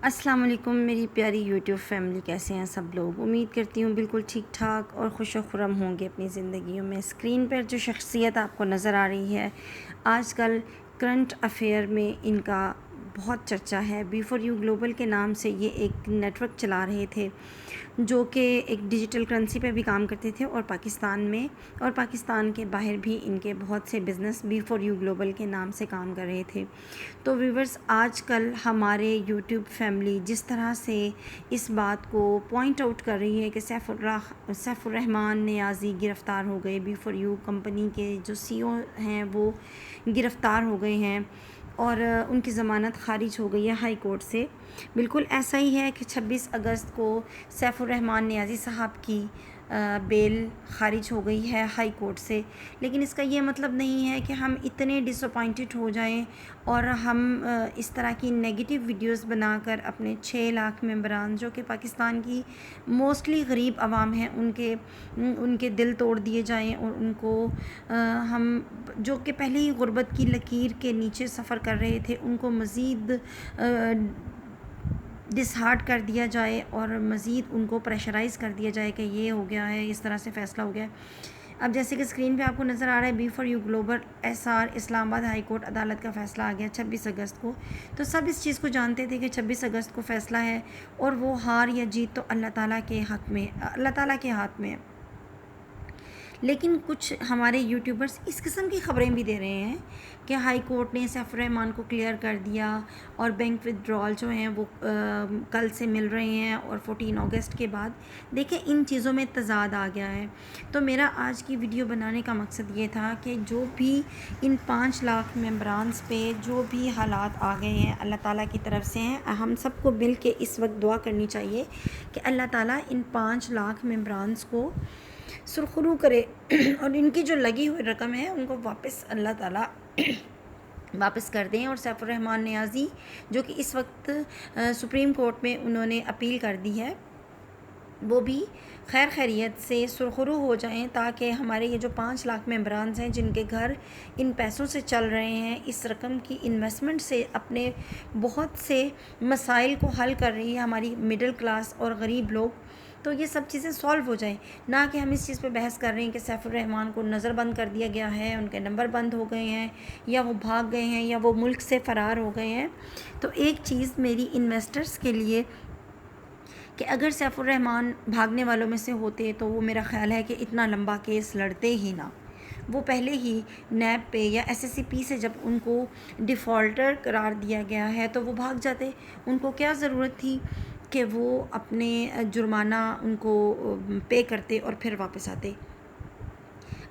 السلام علیکم میری پیاری یوٹیوب فیملی، کیسے ہیں سب لوگ؟ امید کرتی ہوں بالکل ٹھیک ٹھاک اور خوش و خرم ہوں گے اپنی زندگیوں میں۔ اسکرین پر جو شخصیت آپ کو نظر آ رہی ہے، آج کل کرنٹ افیئر میں ان کا بہت چرچا ہے۔ B4U گلوبل کے نام سے یہ ایک نیٹ ورک چلا رہے تھے جو کہ ایک ڈیجیٹل کرنسی پہ بھی کام کرتے تھے، اور پاکستان میں اور پاکستان کے باہر بھی ان کے بہت سے بزنس B4U گلوبل کے نام سے کام کر رہے تھے۔ تو ویورز، آج کل ہمارے یوٹیوب فیملی جس طرح سے اس بات کو پوائنٹ آؤٹ کر رہی ہے کہ سیف الرحمان نیازی گرفتار ہو گئے، B4U کمپنی کے جو CEO ہیں وہ گرفتار ہو گئے ہیں اور ان کی ضمانت خارج ہو گئی ہے ہائی کورٹ سے۔ بالکل ایسا ہی ہے کہ 26 اگست کو سیف الرحمان نیازی صاحب کی بیل خارج ہو گئی ہے ہائی کورٹ سے، لیکن اس کا یہ مطلب نہیں ہے کہ ہم اتنے ڈس اپوائنٹڈ ہو جائیں اور ہم اس طرح کی نیگیٹو ویڈیوز بنا کر اپنے 6 لاکھ ممبران جو کہ پاکستان کی موسٹلی غریب عوام ہیں ان کے دل توڑ دیے جائیں، اور ان کو ہم جو کہ پہلے ہی غربت کی لکیر کے نیچے سفر کر رہے تھے ان کو مزید ڈسہارٹ کر دیا جائے اور مزید ان کو پریشرائز کر دیا جائے کہ یہ ہو گیا ہے، اس طرح سے فیصلہ ہو گیا ہے۔ اب جیسے کہ اسکرین پہ آپ کو نظر آ رہا ہے B4U گلوبل SR اسلام آباد ہائی کورٹ عدالت کا فیصلہ آ گیا 26 اگست کو۔ تو سب اس چیز کو جانتے تھے کہ 26 اگست کو فیصلہ ہے، اور وہ ہار یا جیت تو اللہ تعالیٰ کے ہاتھ میں ہے۔ لیکن کچھ ہمارے یوٹیوبرز اس قسم کی خبریں بھی دے رہے ہیں کہ ہائی کورٹ نے سیف الرحمان کو کلیئر کر دیا اور بینک ودرال جو ہیں وہ کل سے مل رہے ہیں، اور 14 اگست کے بعد دیکھیں ان چیزوں میں تضاد آ گیا ہے۔ تو میرا آج کی ویڈیو بنانے کا مقصد یہ تھا کہ جو بھی ان 5 لاکھ ممبرانز پہ جو بھی حالات آ گئے ہیں اللہ تعالیٰ کی طرف سے ہیں، ہم سب کو مل کے اس وقت دعا کرنی چاہیے کہ اللہ تعالیٰ ان 5 لاکھ ممبرانز کو سرخرو کرے اور ان کی جو لگی ہوئی رقم ہے ان کو واپس اللہ تعالیٰ واپس کر دیں، اور سیف الرحمان نیازی جو کہ اس وقت سپریم کورٹ میں انہوں نے اپیل کر دی ہے، وہ بھی خیر خیریت سے سرخرو ہو جائیں، تاکہ ہمارے یہ جو 5 لاکھ ممبرانز ہیں جن کے گھر ان پیسوں سے چل رہے ہیں، اس رقم کی انویسٹمنٹ سے اپنے بہت سے مسائل کو حل کر رہی ہے ہماری مڈل کلاس اور غریب لوگ، تو یہ سب چیزیں سالو ہو جائیں۔ نہ کہ ہم اس چیز پہ بحث کر رہے ہیں کہ سیف الرحمان کو نظر بند کر دیا گیا ہے، ان کے نمبر بند ہو گئے ہیں، یا وہ بھاگ گئے ہیں، یا وہ ملک سے فرار ہو گئے ہیں۔ تو ایک چیز میری انویسٹرز کے لیے کہ اگر سیف الرحمان بھاگنے والوں میں سے ہوتے تو وہ میرا خیال ہے کہ اتنا لمبا کیس لڑتے ہی نہ، وہ پہلے ہی نیب پہ یا SSCP سے جب ان کو ڈیفالٹر قرار دیا گیا ہے تو وہ بھاگ جاتے۔ ان کو کیا ضرورت تھی کہ وہ اپنے جرمانہ ان کو پے کرتے اور پھر واپس آتے۔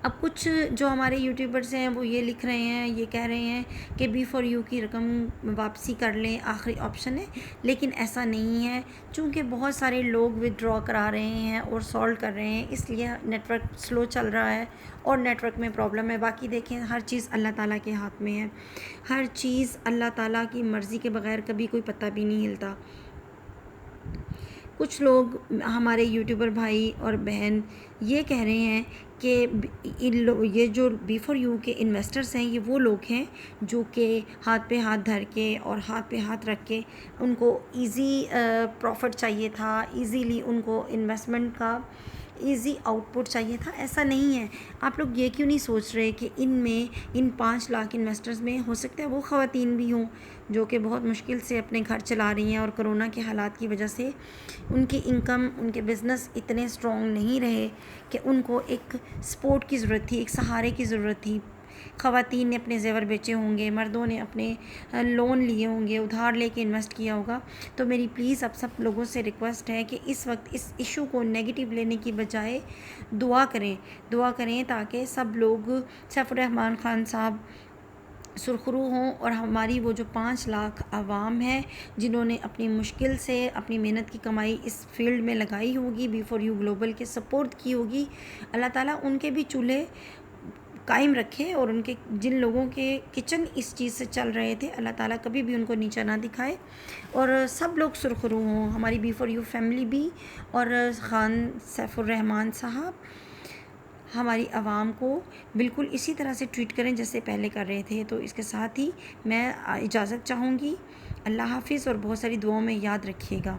اب کچھ جو ہمارے یوٹیوبرز ہیں وہ یہ لکھ رہے ہیں، یہ کہہ رہے ہیں کہ B4U کی رقم واپسی کر لیں، آخری آپشن ہے، لیکن ایسا نہیں ہے، چونکہ بہت سارے لوگ ودرا کرا رہے ہیں اور سالو کر رہے ہیں، اس لیے نیٹ ورک سلو چل رہا ہے اور نیٹ ورک میں پرابلم ہے۔ باقی دیکھیں ہر چیز اللہ تعالیٰ کے ہاتھ میں ہے، ہر چیز اللہ تعالیٰ کی مرضی کے بغیر کبھی کوئی پتہ بھی نہیں ہلتا۔ کچھ لوگ ہمارے یوٹیوبر بھائی اور بہن یہ کہہ رہے ہیں کہ یہ جو B4U کے انویسٹرز ہیں یہ وہ لوگ ہیں جو کہ ہاتھ پہ ہاتھ دھر کے اور ہاتھ پہ ہاتھ رکھ کے ان کو ایزی پروفٹ چاہیے تھا، ایزیلی ان کو انویسٹمنٹ کا ایزی آؤٹ پٹ چاہیے تھا۔ ایسا نہیں ہے۔ آپ لوگ یہ کیوں نہیں سوچ رہے کہ ان 5 لاکھ انویسٹرز میں ہو سکتا ہے وہ خواتین بھی ہوں جو کہ بہت مشکل سے اپنے گھر چلا رہی ہیں، اور کرونا کے حالات کی وجہ سے ان کی انکم، ان کے بزنس اتنے اسٹرانگ نہیں رہے کہ ان کو ایک سپورٹ کی ضرورت تھی، ایک سہارے کی ضرورت تھی۔ خواتین نے اپنے زیور بیچے ہوں گے، مردوں نے اپنے لون لیے ہوں گے، ادھار لے کے انویسٹ کیا ہوگا۔ تو میری پلیز اب سب لوگوں سے ریکویسٹ ہے کہ اس وقت اس ایشو کو نیگیٹو لینے کی بجائے دعا کریں تاکہ سب لوگ سیف الرحمان خان صاحب سرخرو ہوں، اور ہماری وہ جو 5 لاکھ عوام ہے جنہوں نے اپنی مشکل سے اپنی محنت کی کمائی اس فیلڈ میں لگائی ہوگی، B4U گلوبل کے سپورٹ کی ہوگی، اللہ تعالیٰ ان کے بھی چولہے قائم رکھے، اور ان کے جن لوگوں کے کچن اس چیز سے چل رہے تھے اللہ تعالیٰ کبھی بھی ان کو نیچا نہ دکھائے، اور سب لوگ سرخرو ہوں، ہماری B4U فیملی بھی، اور خان سیف الرحمان صاحب ہماری عوام کو بالکل اسی طرح سے ٹریٹ کریں جیسے پہلے کر رہے تھے۔ تو اس کے ساتھ ہی میں اجازت چاہوں گی اللہ حافظ، اور بہت ساری دعاؤں میں یاد رکھیے گا۔